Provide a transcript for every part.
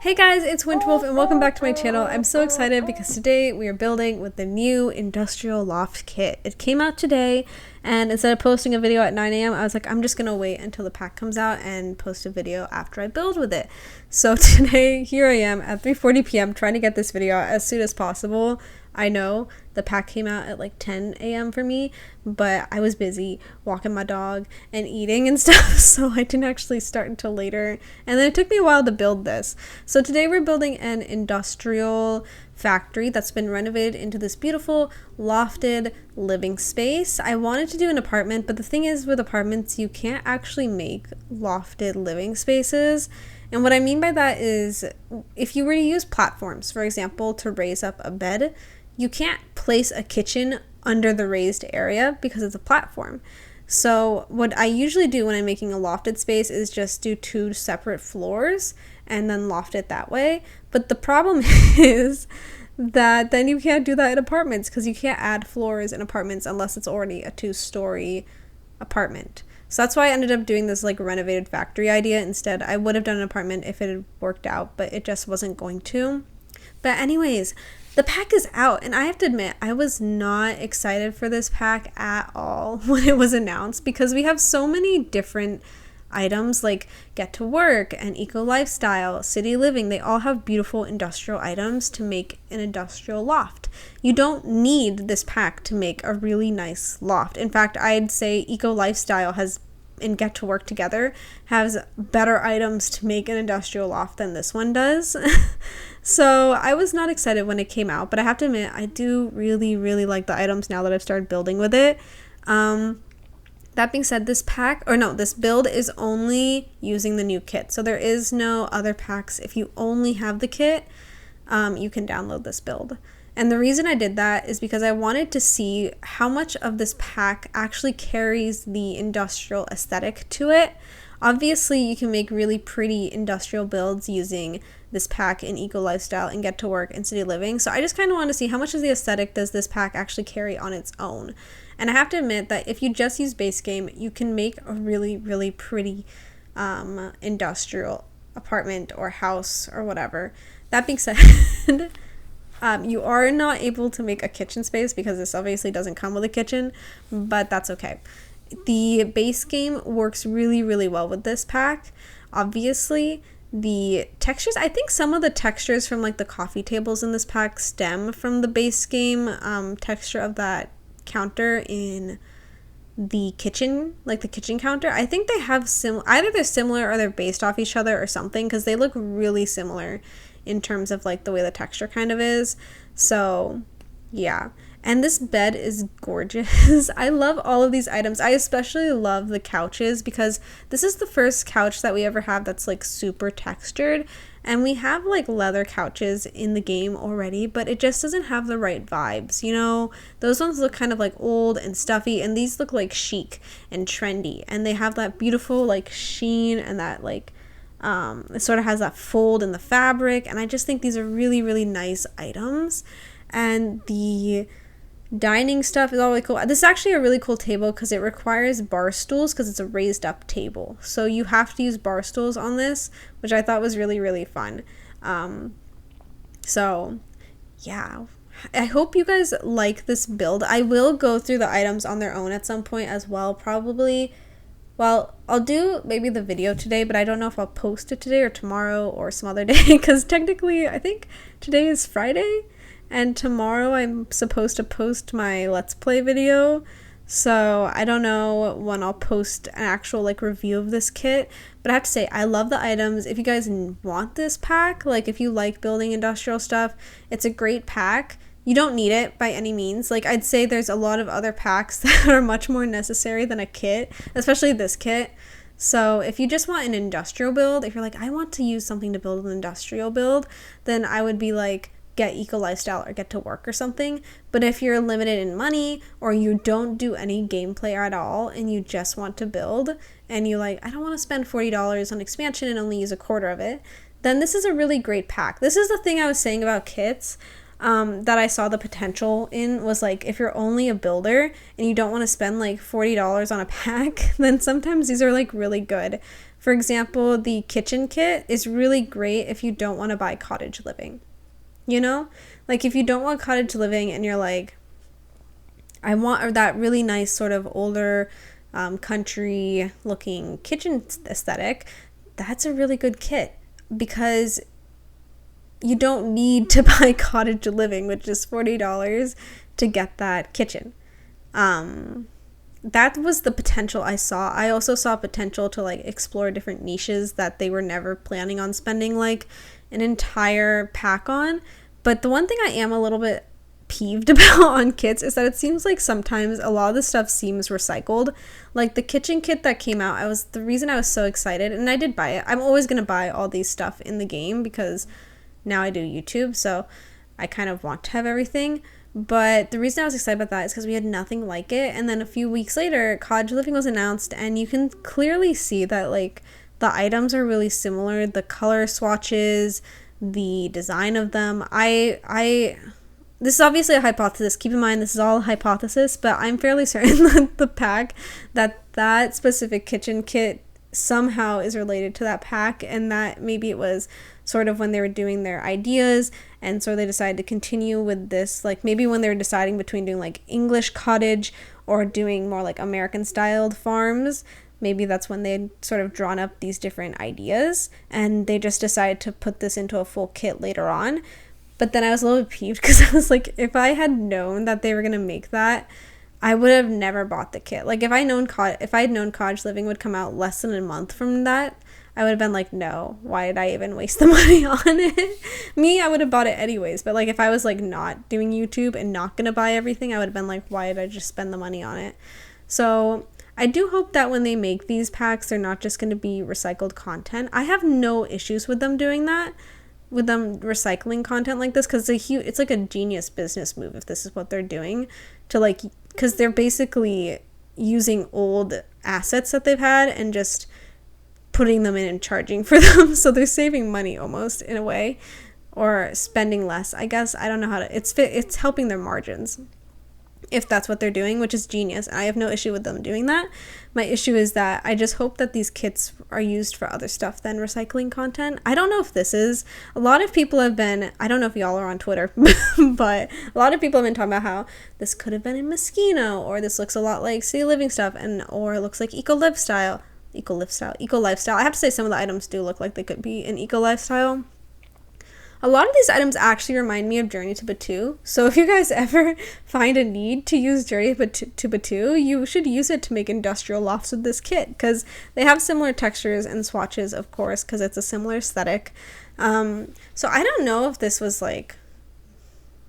Hey guys, it's Wintwolf and welcome back to my channel. I'm so excited because today we are building with the new industrial loft kit. It came out today, and instead of posting a video at 9 a.m. I was like, I'm just gonna wait until the pack comes out and post a video after I build with it. So today, here I am at 3:40 p.m. trying to get this video out as soon as possible. I know the pack came out at like 10 a.m. for me, but I was busy walking my dog and eating and stuff, so I didn't actually start until later. And then it took me a while to build this. So today we're building an industrial factory that's been renovated into this beautiful lofted living space. I wanted to do an apartment, but the thing is with apartments, you can't actually make lofted living spaces. And what I mean by that is if you were to use platforms, for example, to raise up a bed, you can't place a kitchen under the raised area because it's a platform. So what I usually do when I'm making a lofted space is just do 2 separate floors and then loft it that way. But the problem is that then you can't do that in apartments because you can't add floors in apartments unless it's already a 2-story apartment. So that's why I ended up doing this like renovated factory idea instead. I would have done an apartment if it had worked out, but it just wasn't going to. But anyways, the pack is out, and I have to admit, I was not excited for this pack at all when it was announced because we have so many different items like Get to Work and Eco Lifestyle, City Living. They all have beautiful industrial items to make an industrial loft. You don't need this pack to make a really nice loft. In fact, I'd say Eco Lifestyle and Get to Work together has better items to make an industrial loft than this one does. So I was not excited when it came out, but I have to admit, I do really, really like the items now that I've started building with it. That being said, this build is only using the new kit. So there is no other packs. If you only have the kit, you can download this build. And the reason I did that is because I wanted to see how much of this pack actually carries the industrial aesthetic to it. Obviously, you can make really pretty industrial builds using this pack in Eco Lifestyle and Get to Work and City Living. So I just kind of want to see how much of the aesthetic does this pack actually carry on its own. And I have to admit that if you just use base game, you can make a really, really pretty industrial apartment or house or whatever. That being said, you are not able to make a kitchen space because this obviously doesn't come with a kitchen, but that's okay. The base game works really, really well with this pack. Obviously, the textures, I think some of the textures from like the coffee tables in this pack stem from the base game texture of that counter in the kitchen, like the kitchen counter. I think they have either they're similar or they're based off each other or something, because they look really similar in terms of like the way the texture kind of is. So yeah. And this bed is gorgeous. I love all of these items. I especially love the couches because this is the first couch that we ever have that's like super textured. And we have like leather couches in the game already, but it just doesn't have the right vibes. You know, those ones look kind of like old and stuffy, and these look like chic and trendy. And they have that beautiful like sheen and that like, it sort of has that fold in the fabric. And I just think these are really, really nice items. And the dining stuff is all really cool. This is actually a really cool table because it requires bar stools because it's a raised up table. So you have to use bar stools on this, which I thought was really, really fun. So yeah, I hope you guys like this build. I will go through the items on their own at some point as well, probably. Well, I'll do maybe the video today, but I don't know if I'll post it today or tomorrow or some other day because technically I think today is Friday. And tomorrow I'm supposed to post my Let's Play video. So I don't know when I'll post an actual like review of this kit. But I have to say, I love the items. If you guys want this pack, like if you like building industrial stuff, it's a great pack. You don't need it by any means. Like I'd say there's a lot of other packs that are much more necessary than a kit, especially this kit. So if you just want an industrial build, if you're like, I want to use something to build an industrial build, then I would be like, get Eco Lifestyle or Get to Work or something. But if you're limited in money or you don't do any gameplay at all and you just want to build and you like, I don't want to spend $40 on expansion and only use a quarter of it, then this is a really great pack. This is the thing I was saying about kits. that I saw the potential in was like, if you're only a builder and you don't want to spend like $40 on a pack, then sometimes these are like really good. For example, the kitchen kit is really great if you don't want to buy cottage living. You know, like if you don't want cottage living and you're like, I want that really nice sort of older country looking kitchen aesthetic, that's a really good kit, because you don't need to buy cottage living, which is $40, to get that kitchen. That was the potential I saw. I also saw potential to like explore different niches that they were never planning on spending like an entire pack on. But the one thing I am a little bit peeved about on kits is that it seems like sometimes a lot of the stuff seems recycled. Like the kitchen kit that came out, the reason I was so excited, and I did buy it. I'm always gonna buy all these stuff in the game because now I do YouTube, so I kind of want to have everything. But the reason I was excited about that is because we had nothing like it, and then a few weeks later cottage living was announced, and you can clearly see that like the items are really similar, the color swatches, the design of them. This is obviously a hypothesis. Keep in mind, this is all a hypothesis, but I'm fairly certain that the pack, that specific kitchen kit somehow is related to that pack, and that maybe it was sort of when they were doing their ideas, and so they decided to continue with this, like maybe when they were deciding between doing like English cottage or doing more like American styled farms, maybe that's when they had sort of drawn up these different ideas, and they just decided to put this into a full kit later on. But then I was a little bit peeved because I was like, if I had known that they were going to make that, I would have never bought the kit. Like if I had known cottage living would come out less than a month from that, I would have been like, no, why did I even waste the money on it? I would have bought it anyways. But like if I was like not doing YouTube and not going to buy everything, I would have been like, why did I just spend the money on it? So I do hope that when they make these packs, they're not just going to be recycled content. I have no issues with them doing that, with them recycling content like this, because it's like a genius business move if this is what they're doing, to like, because they're basically using old assets that they've had and just putting them in and charging for them. So they're saving money almost in a way, or spending less, I guess. I don't know how to, it's helping their margins if that's what they're doing, which is genius. I have no issue with them doing that. My issue is that I just hope that these kits are used for other stuff than recycling content. I don't know if this is, a lot of people have been, I don't know if y'all are on Twitter, but a lot of people have been talking about how this could have been in Moschino, or this looks a lot like City Living stuff, or it looks like Eco Lifestyle. I have to say some of the items do look like they could be in Eco Lifestyle. A lot of these items actually remind me of Journey to Batuu. So if you guys ever find a need to use Journey to Batuu, you should use it to make industrial lofts with this kit, because they have similar textures and swatches, of course, because it's a similar aesthetic. So I don't know if this was like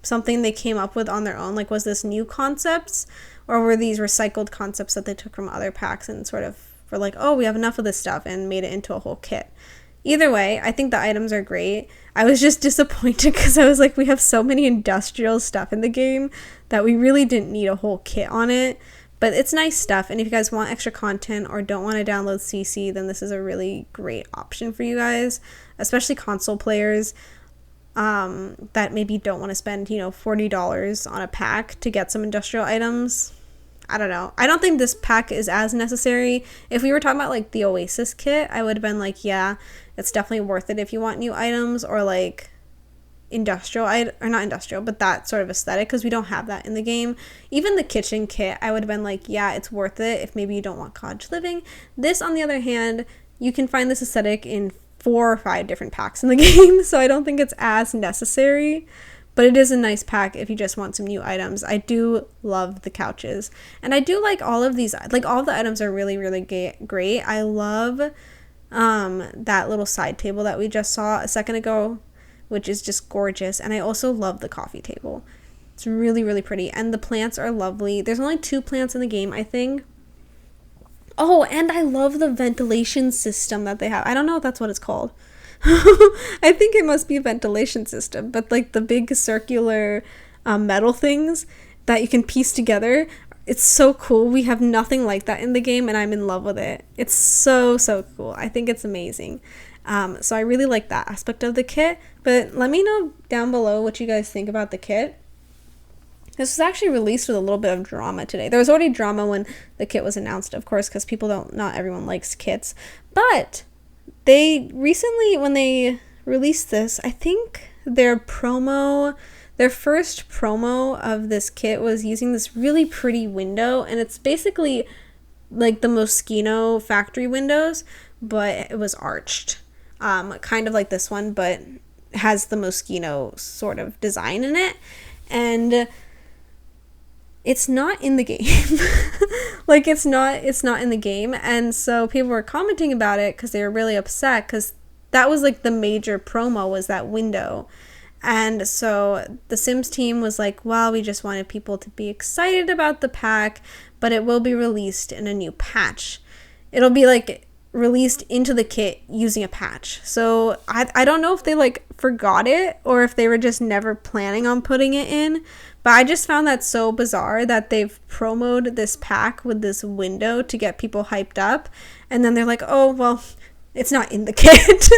something they came up with on their own. Like, was this new concepts, or were these recycled concepts that they took from other packs and sort of were like, oh, we have enough of this stuff, and made it into a whole kit? Either way, I think the items are great. I was just disappointed because I was like, we have so many industrial stuff in the game that we really didn't need a whole kit on it. But it's nice stuff, and if you guys want extra content or don't want to download CC, then this is a really great option for you guys, especially console players that maybe don't want to spend, $40 on a pack to get some industrial items. I don't know. I don't think this pack is as necessary. If we were talking about like the Oasis kit, I would have been like, yeah, it's definitely worth it if you want new items, or like industrial, or not industrial, but that sort of aesthetic, because we don't have that in the game. Even the kitchen kit, I would have been like, yeah, it's worth it if maybe you don't want cottage living. This, on the other hand, you can find this aesthetic in 4 or 5 different packs in the game, so I don't think it's as necessary. But it is a nice pack if you just want some new items. I do love the couches. And I do like all of these. Like, all the items are really, really great. I love that little side table that we just saw a second ago, which is just gorgeous. And I also love the coffee table. It's really, really pretty. And the plants are lovely. There's only 2 plants in the game, I think. Oh, and I love the ventilation system that they have. I don't know if that's what it's called. I think it must be a ventilation system, but like the big circular metal things that you can piece together, it's so cool. We have nothing like that in the game, and I'm in love with it. It's so, so cool. I think it's amazing. So I really like that aspect of the kit. But let me know down below what you guys think about the kit. This was actually released with a little bit of drama today. There was already drama when the kit was announced, of course, because not everyone likes kits. But they recently, when they released this, I think their first promo of this kit was using this really pretty window, and it's basically like the Moschino factory windows, but it was arched. Kind of like this one, but has the Moschino sort of design in it. And it's not in the game. Like, it's not in the game. And so people were commenting about it because they were really upset, because that was like the major promo, was that window. And so the Sims team was like, well, we just wanted people to be excited about the pack, but it will be released in a new patch. It'll be like released into the kit using a patch. So I don't know if they like forgot it or if they were just never planning on putting it in. But I just found that so bizarre that they've promoted this pack with this window to get people hyped up. And then they're like, oh, well, it's not in the kit.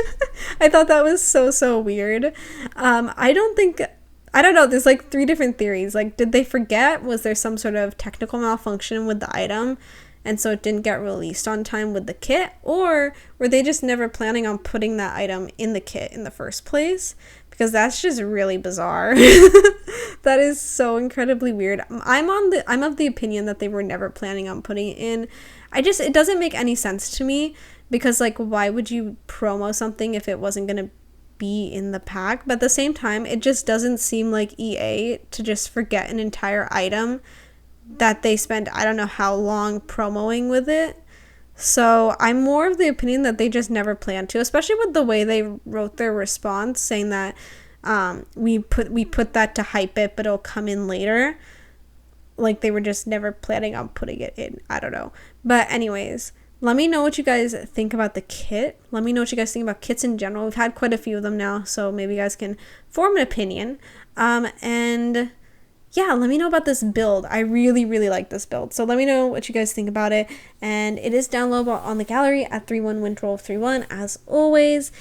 I thought that was so weird. I don't know. There's like 3 different theories. Like, did they forget? Was there some sort of technical malfunction with the item, and so it didn't get released on time with the kit? Or were they just never planning on putting that item in the kit in the first place? Because that's just really bizarre. That is so incredibly weird. I'm of the opinion that they were never planning on putting it in. It doesn't make any sense to me, because like, why would you promo something if it wasn't going to be in the pack? But at the same time, it just doesn't seem like EA to just forget an entire item that they spent I don't know how long promoing with it. So I'm more of the opinion that they just never planned to, especially with the way they wrote their response, saying that we put that to hype it, but it'll come in later. Like, they were just never planning on putting it in. I don't know. But anyways, let me know what you guys think about the kit. Let me know what you guys think about kits in general. We've had quite a few of them now, so maybe you guys can form an opinion. And yeah, let me know about this build. I really like this build. So let me know what you guys think about it. And it is downloadable on the gallery at 31wintroll31 as always.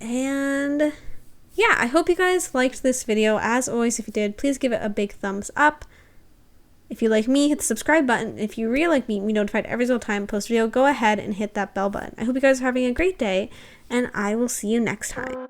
And yeah, I hope you guys liked this video. As always, if you did, please give it a big thumbs up. If you like me, hit the subscribe button. If you really like me, be notified every single time I post a video, go ahead and hit that bell button. I hope you guys are having a great day, and I will see you next time.